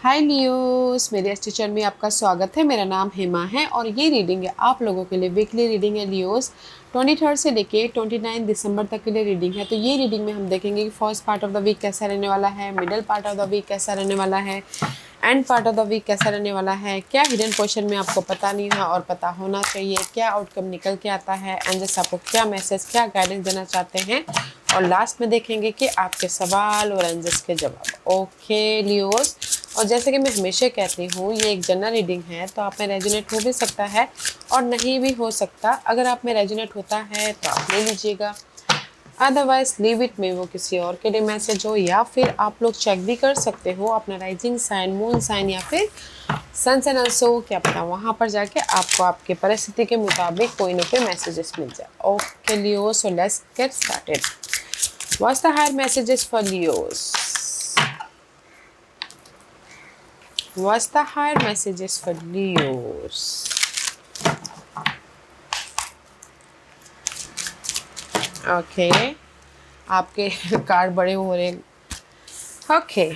हाय Leos, मेरे इस teacher में आपका स्वागत है। मेरा नाम हेमा है और ये रीडिंग है आप लोगों के लिए। वीकली रीडिंग है लियोस। 23 से लेके 29 दिसंबर तक के लिए रीडिंग है। तो ये रीडिंग में हम देखेंगे कि first part of the week कैसा रहने वाला है, middle part of the week कैसा रहने वाला है, end part of the week कैसा रहने वाला है, क्या हिडन क्वेश्चन में आपको पता नहीं है और पता होना चाहिए, क्या आउटकम निकल के आता है, एंजल्स आपको क्या मैसेज, क्या गाइडेंस देना चाहते हैं, और लास्ट में देखेंगे कि आपके सवाल और एंजल्स के जवाब। ओके लियोस, और जैसे कि मैं हमेशा कहती हूँ ये एक जनरल रीडिंग है, तो आप में रेजोनेट हो भी सकता है और नहीं भी हो सकता। अगर आप में रेजोनेट होता है तो आप ले लीजिएगा, अदरवाइज लीव इट में वो किसी और के लिए मैसेज हो, या फिर आप लोग चेक भी कर सकते हो अपना राइजिंग साइन, मून साइन या फिर सन एंड ऑल्सो, क्या पता वहाँ पर जाके आपको आपके परिस्थिति के मुताबिक कोई ना कोई मैसेजेस मिल जाए। Okay Leo, so let's get started. What's the higher messages for Leos? What's the higher messages for Leos? Okay आपके कार्ड बड़े हो रहे हैं। Okay,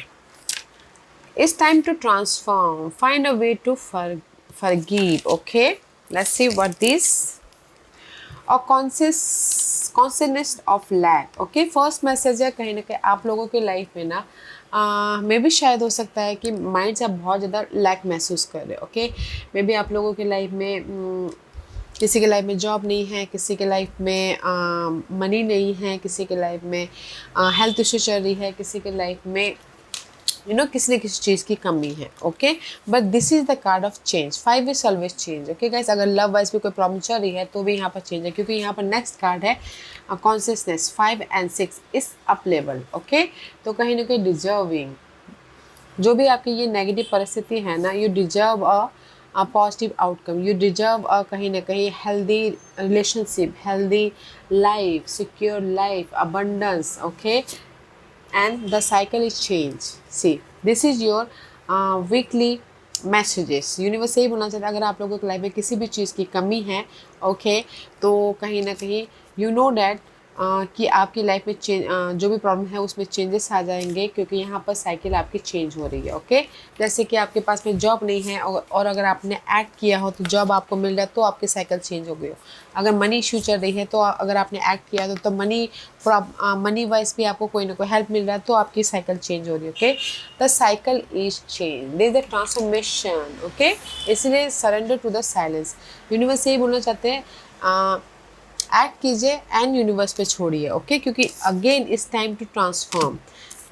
it's time to transform, find a way to forgive. Okay, let's see what this और consciousness of lack. Okay, first message है कहीं ना कहीं आप लोगों के लाइफ में ना मे भी शायद हो सकता है कि माइंड से आप बहुत ज़्यादा लैक महसूस कर रहे हो। ओके, मे बी आप लोगों के लाइफ में किसी के लाइफ में जॉब नहीं है, किसी के लाइफ में मनी नहीं है, किसी के लाइफ में हेल्थ इशू चल रही है, किसी के लाइफ में किसी न किसी चीज़ की कमी है। Okay, but this is the card of change. 5 is always change. Okay guys, अगर लव वाइज भी कोई प्रॉब्लम चल रही है तो भी यहाँ पर चेंज है, क्योंकि यहाँ पर नेक्स्ट कार्ड है consciousness. 5 and 6 is up level. Okay, तो कहीं ना कहीं डिजर्विंग, जो भी आपकी ये नेगेटिव परिस्थिति है ना, you deserve a positive outcome, you deserve कहीं ना कहीं healthy relationship, healthy life, secure life, abundance. Okay, and the cycle is change. See, this is your weekly messages. Universe यही बोलना चाहता है, अगर आप लोगों की लाइफ में किसी भी चीज़ की कमी है, ओके, तो कहीं ना कहीं यू नो डैट कि आपकी लाइफ में जो भी प्रॉब्लम है उसमें चेंजेस आ जाएंगे, क्योंकि यहाँ पर साइकिल आपकी चेंज हो रही है। ओके, जैसे कि आपके पास में जॉब नहीं है और अगर आपने एक्ट किया हो तो जॉब आपको मिल रहा है, तो आपकी साइकिल चेंज हो गई हो। अगर मनी इशू चल रही है तो अगर आपने एक्ट किया तो मनी वाइज भी आपको कोई ना कोई हेल्प मिल रहा है, तो आपकी साइकिल चेंज हो रही है। Okay, the cycle is change, there is the transformation. Okay, इसलिए surrender to the silence. Universe यही बोलना चाहते हैं, एक्ट कीजिए एंड यूनिवर्स पे छोड़िए। ओके, क्योंकि again it's time to transform.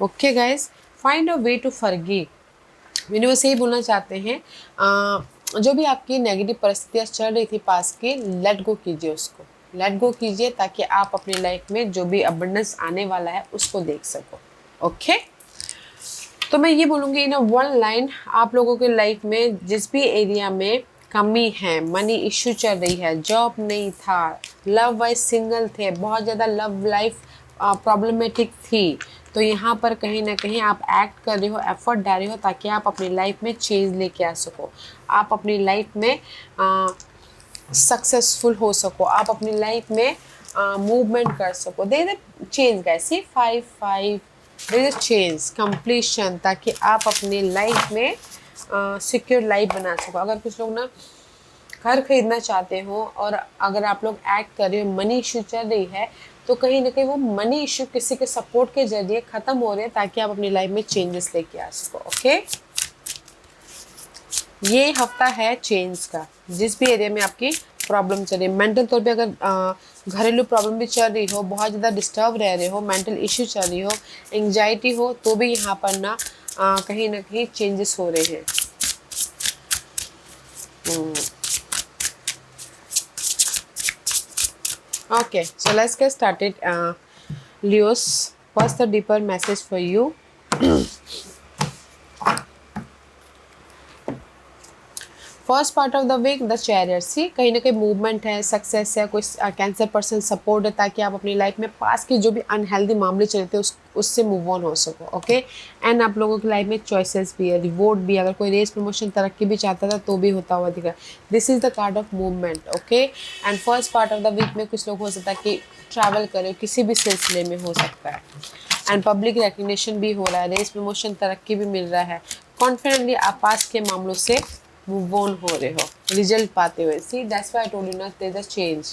Okay guys, find a way to forgive. Universe यही बोलना चाहते हैं, जो भी आपकी नेगेटिव परिस्थितियाँ चल रही थी पास की, लेट गो कीजिए, उसको लेट गो कीजिए, ताकि आप अपनी लाइफ में जो भी अबंडेंस आने वाला है उसको देख सको। ओके, तो मैं ये बोलूँगी इन वन लाइन, आप लोगों के लाइफ में जिस भी एरिया में कमी है, मनी इश्यू चल रही है, जॉब नहीं था, लव वाइज सिंगल थे, बहुत ज़्यादा लव लाइफ प्रॉब्लमेटिक थी, तो यहाँ पर कहीं ना कहीं आप एक्ट कर रहे हो, एफर्ट डाल रहे हो, ताकि आप अपनी लाइफ में चेंज लेके आ सको, आप अपनी लाइफ में सक्सेसफुल हो सको, आप अपनी लाइफ में मूवमेंट कर सको। There is change guys, see 5 there is change, completion, ताकि आप अपनी लाइफ में सिक्योर लाइफ बना सको। अगर कुछ लोग ना घर खरीदना चाहते हो और अगर आप लोग एक्ट कर रहे हो, मनी इशू चल रही है, तो कहीं ना कहीं वो मनी इशू किसी के सपोर्ट के जरिए ख़त्म हो रहे हैं, ताकि आप अपनी लाइफ में चेंजेस लेके आ सको। ओके, ये हफ्ता है चेंज का। जिस भी एरिया में आपकी प्रॉब्लम चल रही है, मेंटल तौर पे अगर घरेलू प्रॉब्लम भी चल रही हो, बहुत ज़्यादा डिस्टर्ब रह रहे हो, मेंटल इश्यू चल रही हो, एंग्जाइटी हो, तो भी यहाँ पर ना कहीं ना कहीं चेंजेस हो रहे हैं। Okay, so let's get started. Leos, what's the deeper message for you? First part of the week the chariot. See, कहीं ना कहीं मूवमेंट है, सक्सेस है, कोई कैंसर पर्सन सपोर्ट है, ताकि आप अपनी लाइफ में पास की जो भी अनहेल्दी मामले चलते थे उससे मूव ऑन हो सको। ओके, एंड आप लोगों की लाइफ में चॉइसेस भी है, रिवॉर्ड भी, अगर कोई रेस प्रमोशन तरक्की भी चाहता था तो भी होता हुआ दिख रहा है। This is the card of movement. Okay, and first part of the week में कुछ लोग हो सकता है कि ट्रैवल करे, किसी भी सिलसिले में हो सकता है, एंड पब्लिक रिकग्निशन भी हो रहा है, रेस प्रमोशन तरक्की भी मिल रहा है, कॉन्फिडेंटली आप पास के मामलों से मूव ऑन हो रहे हो, रिजल्ट पाते हुए। See that's why I told you ना, there is a change,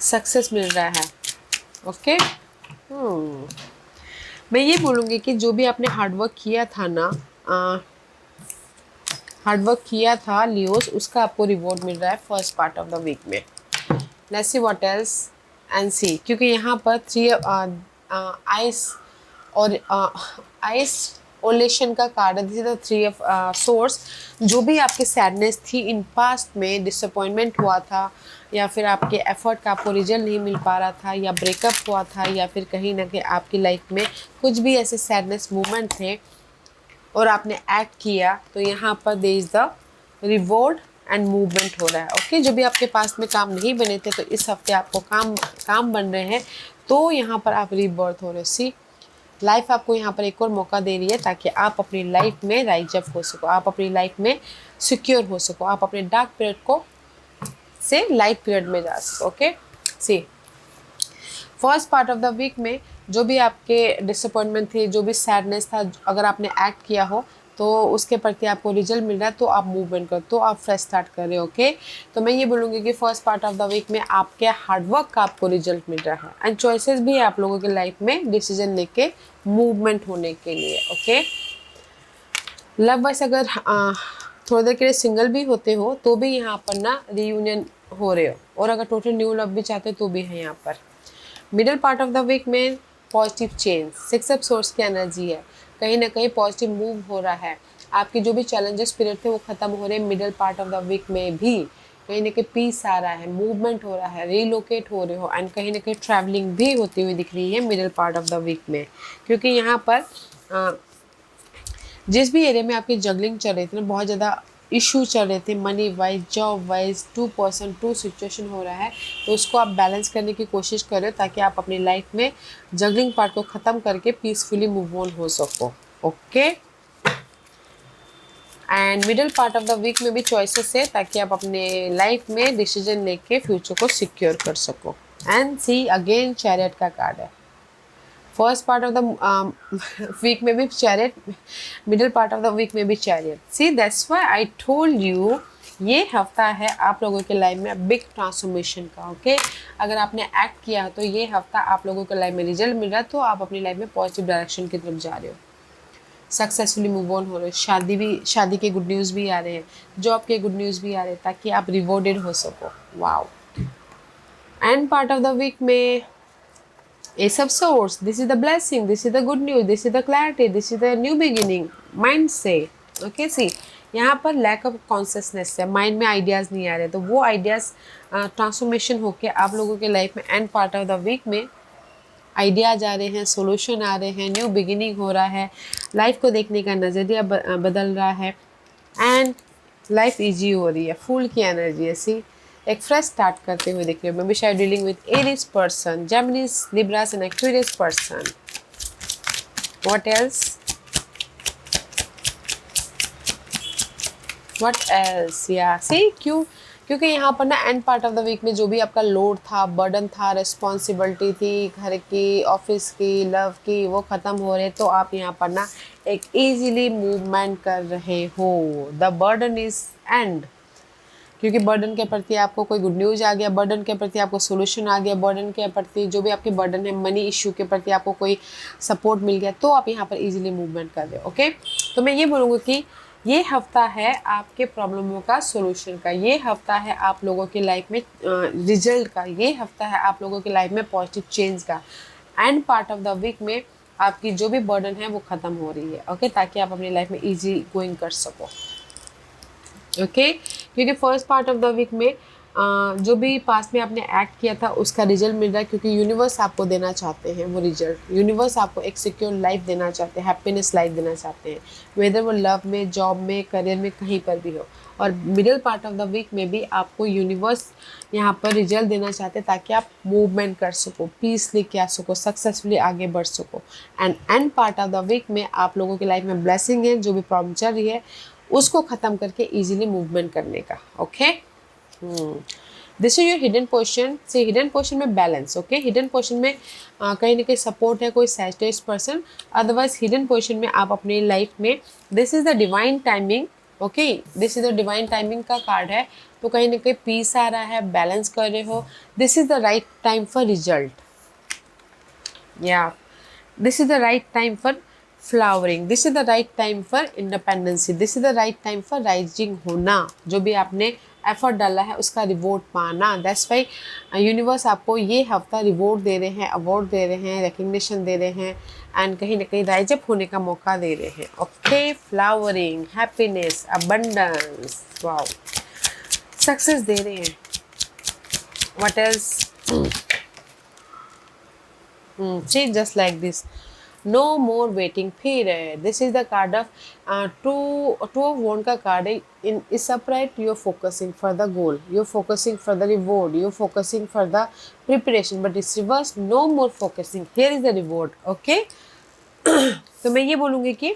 success मिल रहा है। ओके मैं ये बोलूँगी कि जो भी आपने हार्डवर्क किया था ना, हार्डवर्क किया था लियोस, उसका आपको रिवॉर्ड मिल रहा है first part of the week में। Let's see what else and see, क्योंकि यहाँ पर थ्री आइस और आइस ओलेशन का कार्ड है। This is the three of swords. जो भी आपकी सैडनेस थी इन पास्ट में, डिसअपॉइंटमेंट हुआ था, या फिर आपके एफर्ट का आपको रिजल्ट नहीं मिल पा रहा था, या ब्रेकअप हुआ था, या फिर कहीं ना कहीं आपकी लाइफ में कुछ भी ऐसे सैडनेस मोमेंट थे और आपने एक्ट किया, तो यहाँ पर there is the reward and movement हो रहा है। ओके जो भी आपके पास में काम नहीं बने थे, तो इस हफ्ते आपको काम बन रहे हैं, तो यहाँ पर आप रीबर्थ हो रहे हो। सी लाइफ आपको यहाँ पर एक और मौका दे रही है ताकि आप अपनी लाइफ में राइज अप हो सको, आप अपनी लाइफ में सिक्योर हो सको, आप अपने डार्क पीरियड को से लाइट पीरियड में जा सको। Okay see first part of the week में जो भी आपके डिसअपॉइंटमेंट थे, जो भी सैडनेस था, अगर आपने एक्ट किया हो तो उसके प्रति आपको रिजल्ट मिल रहा है, तो आप मूवमेंट करो, तो आप फ्रेश स्टार्ट कर रहे हो। ओके तो मैं ये बोलूँगी कि first part of the week में आपके हार्डवर्क का आपको रिजल्ट मिल रहा है, एंड चॉइसेस भी है आप लोगों की लाइफ में डिसीजन लेके मूवमेंट होने के लिए। ओके लव वाइज अगर थोड़ी देर के लिए सिंगल भी होते हो तो भी यहाँ पर ना रीयूनियन हो रहे हो, और अगर टोटल न्यू लव भी चाहते हो तो भी है यहाँ पर। Middle part of the week में positive change, six of swords की एनर्जी है, कहीं ना कहीं पॉजिटिव मूव हो रहा है। आपके जो भी चैलेंजेस पीरियड थे वो खत्म हो रहे हैं। Middle part of the week में भी कहीं ना कहीं पीस आ रहा है, मूवमेंट हो रहा है, रीलोकेट हो रहे हो, एंड कहीं ना कहीं ट्रैवलिंग भी होती हुई दिख रही है middle part of the week में, क्योंकि यहाँ पर जिस भी एरिया में आपकी जगलिंग चल रही थी ना, बहुत ज़्यादा इशू चल रहे थे, money wise, job wise, 2% situation हो रहा है, तो उसको आप बैलेंस करने की कोशिश करें ताकि आप अपनी लाइफ में जगलिंग पार्ट को ख़त्म करके पीसफुली मूव ऑन हो सको। Okay and middle part of the week में भी चॉइसेस है ताकि आप अपने लाइफ में डिसीजन लेके फ्यूचर को सिक्योर कर सको। एंड सी अगेन चैरियट का कार्ड है। First part of the week में भी chariot, middle part of the week में भी chariot. See that's why I told you ये हफ्ता है आप लोगों के लाइफ में बिग ट्रांसफॉर्मेशन का। ओके अगर आपने एक्ट किया तो ये हफ्ता आप लोगों के लाइफ में रिजल्ट मिल रहा है, तो आप अपनी लाइफ में पॉजिटिव डायरेक्शन की तरफ जा रहे हो, सक्सेसफुली मूव ऑन हो रहे हो, शादी के गुड न्यूज़ भी आ रहे हैं, जॉब के गुड न्यूज़ भी आ रहे हैं ताकि आप रिवॉर्डेड हो सको। Wow and part of the week में Ace of Swords, this is the blessing, this is the good news, this is the clarity, this is the new beginning, mind से। Okay सी यहाँ पर लैक ऑफ कॉन्शियसनेस है, mind में ideas नहीं आ रहे, तो वो आइडियाज़ ट्रांसफॉर्मेशन होके आप लोगों के लाइफ में and part of the week में आइडियाज आ रहे हैं, सोल्यूशन आ रहे हैं, न्यू बिगिनिंग हो रहा है, लाइफ को देखने का नज़रिया बदल रहा है, एंड लाइफ ईजी हो रही है, फूल की एनर्जी है। सी एक फ्रेश स्टार्ट करते हुए दिख रहे हो। मे बी शायद dealing with Aries person, Geminis, Libras and Aquarius person. What else, what else, या सी क्योंकि यहाँ पर ना end part of the week में जो भी आपका लोड था, बर्डन था, रिस्पॉन्सिबिलिटी थी, घर की, ऑफिस की, लव की, वो ख़त्म हो रहे, तो आप यहाँ पर ना एक ईजीली मूवमेंट कर रहे हो। द बर्डन इज एंड, क्योंकि बर्डन के प्रति आपको कोई गुड न्यूज़ आ गया, बर्डन के प्रति आपको सोल्यूशन आ गया, बर्डन के प्रति जो भी आपकी बर्डन है, मनी इशू के प्रति आपको कोई सपोर्ट मिल गया, तो आप यहाँ पर इजीली मूवमेंट कर रहे हो। ओके तो मैं ये बोलूँगी कि ये हफ्ता है आपके प्रॉब्लमों का सोल्यूशन का, ये हफ्ता है आप लोगों की लाइफ में रिजल्ट का, ये हफ्ता है आप लोगों की लाइफ में पॉजिटिव चेंज का। And part of the week में आपकी जो भी बर्डन है वो ख़त्म हो रही है। ओके ताकि आप अपनी लाइफ में ईजी गोइंग कर सको। ओके क्योंकि first part of the week में जो भी पास में आपने एक्ट किया था उसका रिजल्ट मिल रहा है, क्योंकि यूनिवर्स आपको देना चाहते हैं वो रिजल्ट। यूनिवर्स आपको एक सिक्योर लाइफ देना चाहते हैं, हैप्पीनेस लाइफ देना चाहते हैं, वेदर वो लव में, जॉब में, करियर में, कहीं पर भी हो। और middle part of the week में भी आपको यूनिवर्स यहाँ पर रिजल्ट देना चाहते हैं ताकि आप मूवमेंट कर सको, पीस लेके आ सको, सक्सेसफुली आगे बढ़ सको। And part of the week में आप लोगों की लाइफ में ब्लेसिंग है, जो भी प्रॉब्लम चल रही है उसको ख़त्म करके इजीली मूवमेंट करने का। Okay this is your hidden portion से हिडन पोर्शन में बैलेंस, ओके। हिडन पोर्शन में कहीं ना कहीं सपोर्ट है कोई Sagittarius person, otherwise hidden portion में आप अपनी लाइफ में, this is the divine timing, okay, this is the divine timing का कार्ड है। तो कहीं ना कहीं पीस आ रहा है, बैलेंस कर रहे हो, this is the right time for result, या this is the right time for flowering, this is the right time for independency, this is the right time for rising होना, जो भी आपने एफर्ट डाला है उसका रिवॉर्ड पाना। दैट्स वाई यूनिवर्स आपको ये हफ्ता रिवॉर्ड दे रहे हैं, अवार्ड दे रहे हैं, रिकग्निशन दे रहे हैं, एंड कहीं ना कहीं राइज अप होने का मौका दे रहे हैं, okay. Flowering, happiness, abundance, wow, success दे रहे हैं। What else? See, just like this, no more waiting period. This is the card of two of wand का card है। In is upright, you're focusing for the goal, you're focusing for the reward, you're focusing for the preparation, but it's reverse, no more focusing, here is the reward, okay। तो मैं ये बोलूँगी कि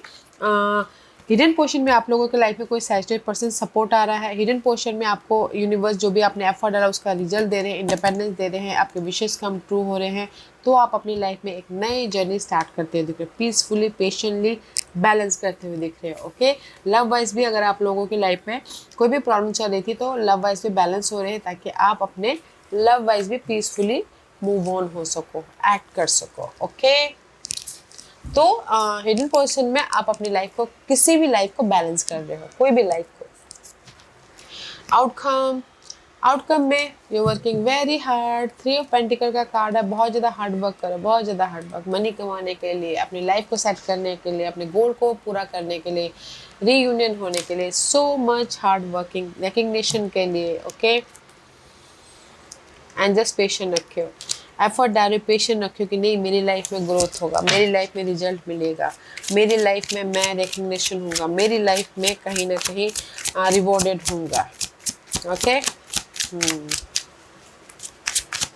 hidden portion में आप लोगों के life में कोई सैजिटेरियस पर्सन सपोर्ट आ रहा है। हिडन पोर्शन में आपको यूनिवर्स जो भी आपने एफर्ट डाला उसका रिजल्ट दे रहे हैं, इंडिपेंडेंस दे रहे हैं, आपके विशेष कम ट्रू हो रहे हैं। तो आप अपनी लाइफ में एक नई जर्नी स्टार्ट करते हुए दिख रहे हो, पीसफुली, पेशेंटली बैलेंस करते हुए दिख रहे हो, ओके। लव वाइज भी अगर आप लोगों की लाइफ में कोई भी प्रॉब्लम चल रही थी तो लव वाइज भी बैलेंस हो रहे हैं, ताकि आप अपने लव वाइज भी पीसफुली मूव ऑन हो सको, एक्ट कर सको, ओके। तो हिडन पोर्शन में आप अपनी लाइफ को, किसी भी लाइफ को बैलेंस कर रहे हो, कोई भी लाइफ को। आउटकम में you working very hard, 3 of pentacle का कार्ड है, बहुत ज़्यादा हार्ड वर्क करो, बहुत ज़्यादा हार्ड वर्क, मनी कमाने के लिए, अपनी लाइफ को सेट करने के लिए, अपने गोल को पूरा करने के लिए, रीयूनियन होने के लिए, so much hard working, recognition के लिए, ओके। एंड जस्ट पेशेंट रखियो, एफर्ट डालो, पेशेंट रखियो कि नहीं मेरी लाइफ में ग्रोथ होगा, मेरी लाइफ में रिजल्ट मिलेगा, मेरी लाइफ में मैं रिकग्निशन होगा, मेरी लाइफ में कहीं ना कहीं रिवॉर्डेड होऊंगा, ओके।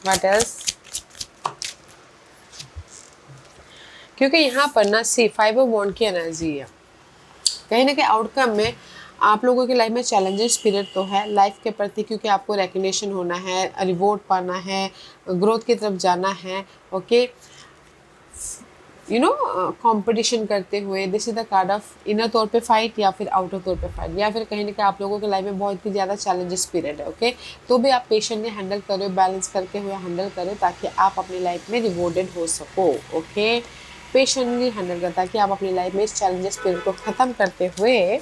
What else? क्योंकि यहाँ पर ना सी 5 ऑफ वॉन्ड की एनर्जी है, कहीं ना कहीं आउटकम में आप लोगों की लाइफ में चैलेंजेस पीरियड तो है लाइफ के प्रति, क्योंकि आपको रिकग्निशन होना है, रिवॉर्ड पाना है, ग्रोथ की तरफ जाना है, ओके। यू नो, कंपटीशन करते हुए, this is the card of inner तौर पे फाइट या फिर आउटर तौर पे फाइट, या फिर कहीं ना कहीं आप लोगों की लाइफ में बहुत ही ज़्यादा चैलेंजेस पीरियड है, ओके। तो भी आप पेशेंटली हैंडल करो, बैलेंस करते हुए हैंडल करो, ताकि आप अपनी लाइफ में रिवॉर्डेड हो सको, ओके। पेशेंटली हैंडल करो ताकि आप अपनी लाइफ में इस चैलेंजेस पीरियड को ख़त्म करते हुए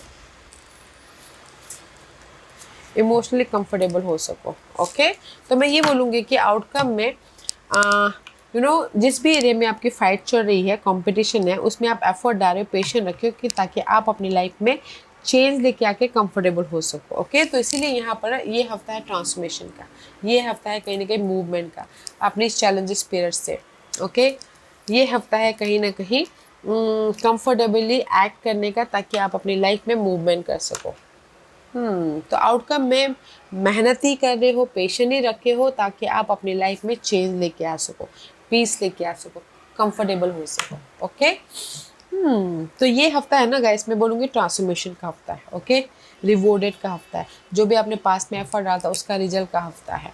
इमोशनली कंफर्टेबल हो सको, ओके। तो मैं ये बोलूँगी कि आउटकम में यू नो जिस भी एरिया में आपकी फाइट चल रही है, कंपटीशन है, उसमें आप एफर्ट डाल रहे हो, पेशेंट रखियो कि ताकि आप अपनी लाइफ में चेंज लेके आके कंफर्टेबल हो सको, ओके। तो इसीलिए यहाँ पर ये हफ्ता है ट्रांसफॉर्मेशन का, ये हफ्ता है कहीं ना कहीं मूवमेंट का अपनी चैलेंजेस पीरियड से, ओके। ये हफ्ता है कहीं ना कहीं कंफर्टेबली एक्ट करने का, ताकि आप अपनी लाइफ में मूवमेंट कर सको। तो आउटकम में मेहनत ही कर रहे हो, पेशेंट ही रखे हो, ताकि आप अपनी लाइफ में चेंज लेके आ सको, पीस लेके आ सको, कंफर्टेबल हो सको, ओके। तो ये हफ्ता है ना गाइस, मैं बोलूँगी ट्रांसफॉर्मेशन का हफ्ता है, ओके। रिवॉर्डेड का हफ्ता है, जो भी आपने पास में एफर्ट डाला था उसका रिजल्ट का हफ्ता है।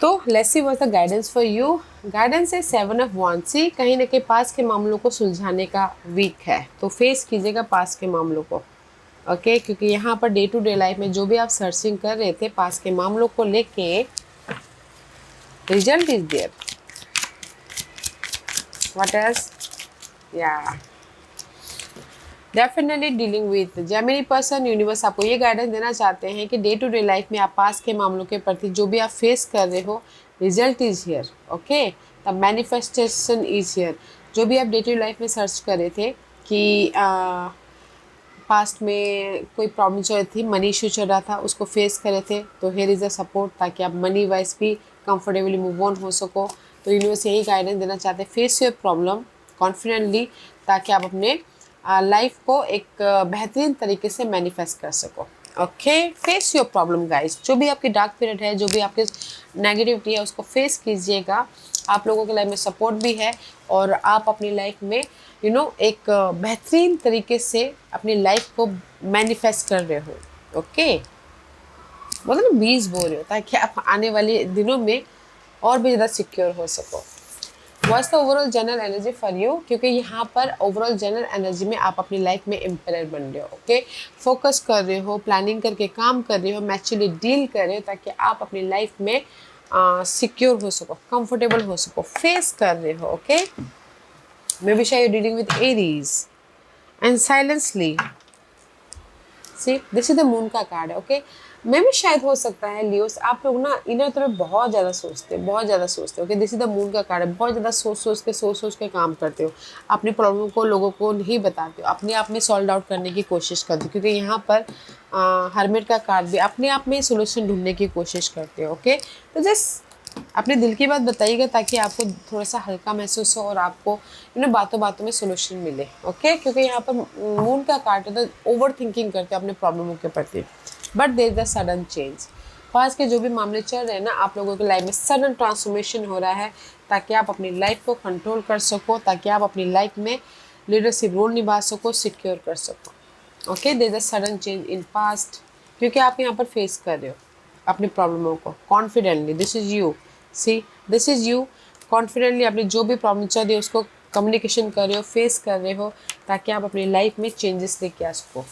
तो let's see what's the guidance for you. Guidance है 7 ऑफ वांड्स। सी कहीं ना कहीं पास के मामलों को सुलझाने का वीक है, तो फेस कीजिएगा पास के मामलों को, ओके। क्योंकि यहाँ per day to day life में जो भी आप सर्चिंग कर रहे थे पास के मामलों को लेके, result is there. What else? या definitely dealing with Gemini person. Universe आपको ये गाइडेंस देना चाहते हैं कि डे टू डे लाइफ में आप पास के मामलों के प्रति जो भी आप फेस कर रहे हो, result is here, okay. The manifestation is here. जो भी आप डे टू डे लाइफ में सर्च कर रहे थे कि पास्ट में कोई प्रॉब्लम चल रही थी, मनी इशू चल रहा था, उसको फेस कर रहे थे, तो हियर इज़ अ सपोर्ट, ताकि आप मनी वाइज भी कंफर्टेबली मूव ऑन हो सको। तो यूनिवर्स यही गाइडेंस देना चाहते हैं, फेस योर प्रॉब्लम कॉन्फिडेंटली, ताकि आप अपने लाइफ को एक बेहतरीन तरीके से मैनिफेस्ट कर सको, okay. Face your problem guys, जो भी आपकी डार्क पीरियड है, जो भी आपके नेगेटिविटी है, उसको फेस कीजिएगा। आप लोगों के लाइफ में सपोर्ट भी है, और आप अपनी लाइफ में एक बेहतरीन तरीके से अपनी लाइफ को मैनिफेस्ट कर रहे हो, ओके। मतलब 20 बोल रहे हो, ताकि आप आने वाले दिनों में और भी ज़्यादा सिक्योर हो सको। What's the overall general energy for you, क्योंकि यहाँ पर ओवरऑल जनरल एनर्जी में आप अपनी लाइफ में एम्पायर बन रहे हो। ओके, फोकस कर रहे हो, प्लानिंग करके काम कर रहे हो, मैच्योरली डील कर रहे हो, ताकि आप अपनी लाइफ में सिक्योर हो सको, कंफर्टेबल हो सको, फेस कर रहे हो। ओके, मे बी शायद dealing with Aries and silently see this is the moon का कार्ड है। ओके, मैं भी शायद हो सकता है लियोस, आप लोग ना इनर तरफ बहुत ज़्यादा सोचते हो, बहुत ज़्यादा सोचते हो। Okay, this is the moon का कार्ड है, बहुत ज़्यादा सोच के काम करते हो, अपनी प्रॉब्लम को लोगों को नहीं बताते हो, अपने आप में सॉल्व आउट करने की कोशिश करते हो, क्योंकि यहाँ पर हरमिट का कार्ड भी अपने आप में सोल्यूशन ढूंढने की कोशिश करते हो। ओके, तो जस्ट अपने दिल की बात बताइएगा, ताकि आपको थोड़ा सा हल्का महसूस हो और आपको बातों बातों में सोल्यूशन मिले। ओके, क्योंकि यहाँ पर मून का कार्ड है, तो ओवर थिंकिंग करते हो अपने प्रॉब्लमों के प्रति, but there is a sudden change. पास के जो भी मामले चल रहे हैं ना, आप लोगों की लाइफ में सडन ट्रांसफॉर्मेशन हो रहा है, ताकि आप अपनी लाइफ को कंट्रोल कर सको, ताकि आप अपनी लाइफ में लीडरशिप रोल निभा सको, सिक्योर कर सको। Okay, there is a sudden change in past, क्योंकि आप यहाँ पर फेस कर रहे हो अपनी प्रॉब्लमों को confidently. This is you, C this is you, confidently अपनी जो भी प्रॉब्लम चल रही है उसको कम्युनिकेशन कर रहे हो, फेस कर रहे हो, ताकि आप अपनी लाइफ में चेंजेस लेके आ सको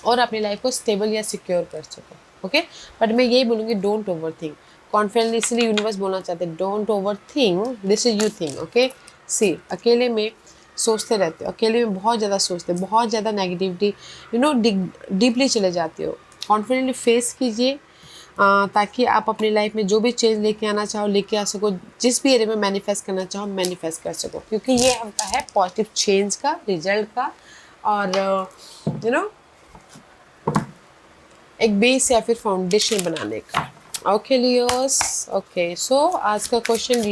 और अपनी लाइफ को स्टेबल या सिक्योर कर सको। ओके, बट मैं यही बोलूँगी, डोंट ओवर थिंक। कॉन्फिडेंटली इसलिए यूनिवर्स बोलना चाहते हैं, don't overthink, this is you think. Okay, see अकेले में सोचते रहते हो, अकेले में बहुत ज़्यादा सोचते हो, बहुत ज़्यादा नेगेटिविटी डीपली चले जाते हो। कॉन्फिडेंटली फेस कीजिए, ताकि आप अपनी लाइफ में जो भी चेंज लेके आना चाहो लेके आ सको, जिस भी एरिया में मैनिफेस्ट करना चाहो मैनिफेस्ट कर सको, क्योंकि ये हफ्ता है पॉजिटिव चेंज का, रिजल्ट का, और एक बेस या फिर फाउंडेशन बनाने का। ओके लियोस, ओके सो आज का क्वेश्चन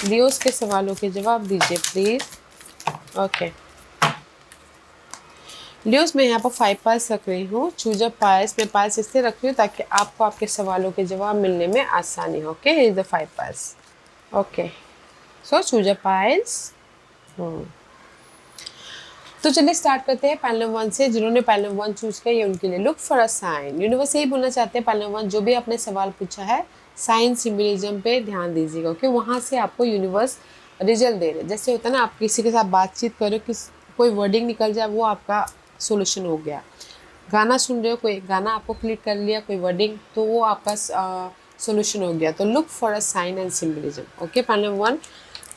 लियोस के सवालों के जवाब दीजिए प्लीज। ओके लियोस, मैं यहाँ पर 5 पास रख रही हूँ, चूज अ पास। मैं पास इसलिए रख रही हूँ ताकि आपको आपके सवालों के जवाब मिलने में आसानी हो। Okay, is the 5 pass. Okay so choose a piles. तो चलिए स्टार्ट करते हैं पैनल 1 से। जिन्होंने पैनल 1 चूज किया ये उनके लिए look for a sign. Universe यही बोलना चाहते हैं पैनल 1 जो भी आपने सवाल पूछा है, साइन सिम्बलिज्म पे ध्यान दीजिएगा। ओके, वहाँ से आपको यूनिवर्स रिजल्ट दे रहे। जैसे होता है ना, आप किसी के साथ बातचीत करो, कोई वर्डिंग निकल जाए, वो आपका सोल्यूशन हो गया। गाना सुन रहे हो, कोई गाना आपको क्लिक कर लिया, कोई वर्डिंग, तो वो आपका सोल्यूशन हो गया। तो look for a sign and symbolism. Okay, panel 1।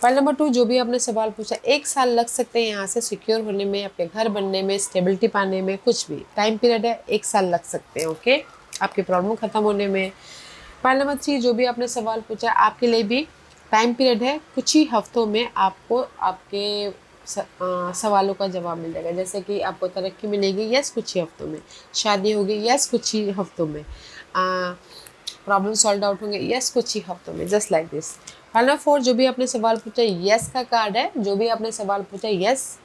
Point number 2, जो भी आपने सवाल पूछा, 1 साल लग सकते हैं यहाँ से सिक्योर होने में, अपने घर बनने में, स्टेबिलिटी पाने में, कुछ भी टाइम पीरियड है, 1 साल लग सकते हैं। ओके, आपकी प्रॉब्लम खत्म होने में। पॉइंट नंबर 3, जो भी आपने सवाल पूछा, आपके लिए भी टाइम पीरियड है, कुछ ही हफ्तों में आपको आपके सवालों का जवाब मिल जाएगा। जैसे कि आपको तरक्की मिलेगी, यस कुछ ही हफ्तों में। शादी होगी, यस कुछ ही हफ्तों में। प्रॉब्लम सॉल्व आउट होंगे, यस कुछ ही हफ्तों में। Just like this. Point number 4, जो भी आपने सवाल पूछा, यस का कार्ड है। जो भी आपने सवाल पूछा, यस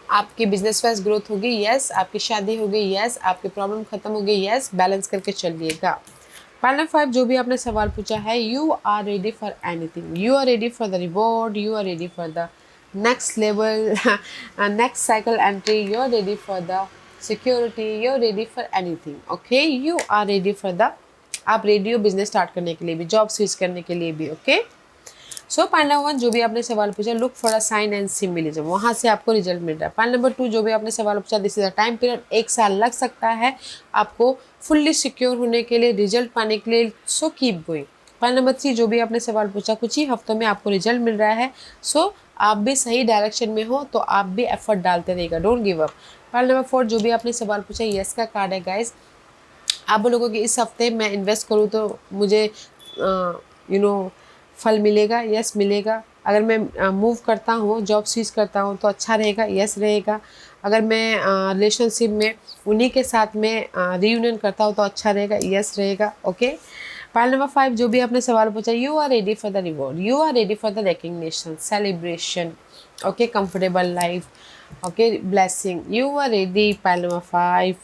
आपकी बिजनेस वाइज ग्रोथ होगी, यस आपकी शादी होगी, यस आपकी प्रॉब्लम खत्म होगी, यस बैलेंस करके चलिएगा। पॉइंट नंबर 5, जो भी आपने सवाल पूछा है, you are ready for anything, you are ready for the reward, you are ready for the next level, next cycle entry, you are ready for the security, you are ready for anything. Okay, you are ready for the, आप ready हो business start करने के लिए भी, job switch करने के लिए भी। ओके, सो पॉइंट नंबर 1, जो भी आपने सवाल पूछा, look for a sign and symbolism, वहाँ से आपको रिजल्ट मिल रहा है। पॉइंट नंबर 2, जो भी आपने सवाल पूछा, this is a time period, 1 साल लग सकता है आपको फुल्ली सिक्योर होने के लिए, रिजल्ट पाने के लिए। So keep going. Point number 3, जो भी आपने सवाल पूछा, कुछ ही हफ्तों में आपको रिजल्ट मिल रहा है। सो आप भी सही डायरेक्शन में हो, तो आप भी एफर्ट डालते रहेगा, don't give up. Point number 4, जो भी आपने सवाल पूछा, यस का कार्ड है गाइज। आप बोलोगे कि इस हफ्ते मैं इन्वेस्ट करूँ तो मुझे फल मिलेगा, यस मिलेगा। अगर मैं मूव करता हूँ, जॉब स्विच करता हूँ तो अच्छा रहेगा, यस रहेगा। अगर मैं रिलेशनशिप में उन्हीं के साथ में रीयूनियन करता हूँ तो अच्छा रहेगा, यस रहेगा। ओके, पॉइंट नंबर 5, जो भी आपने सवाल पूछा, you are ready for the reward, you are ready for the recognition, celebration, okay, comfortable life, okay, blessing, you are ready. Point number 5,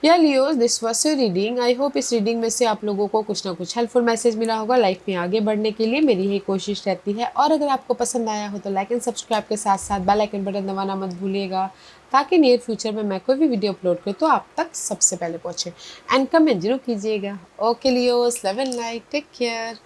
या Leos, this was your reading. I hope इस reading में से आप लोगों को कुछ ना कुछ हेल्पफुल मैसेज मिला होगा। लाइफ में आगे बढ़ने के लिए मेरी यही कोशिश रहती है। और अगर आपको पसंद आया हो तो लाइक एंड सब्सक्राइब के साथ साथ बेल आइकन बटन दबाना मत भूलिएगा, ताकि नियर फ्यूचर में मैं कोई भी वीडियो अपलोड करूँ तो आप तक सबसे पहले पहुँचे। एंड कमेंट जरूर कीजिएगा। Okay Leos, love and like, take care.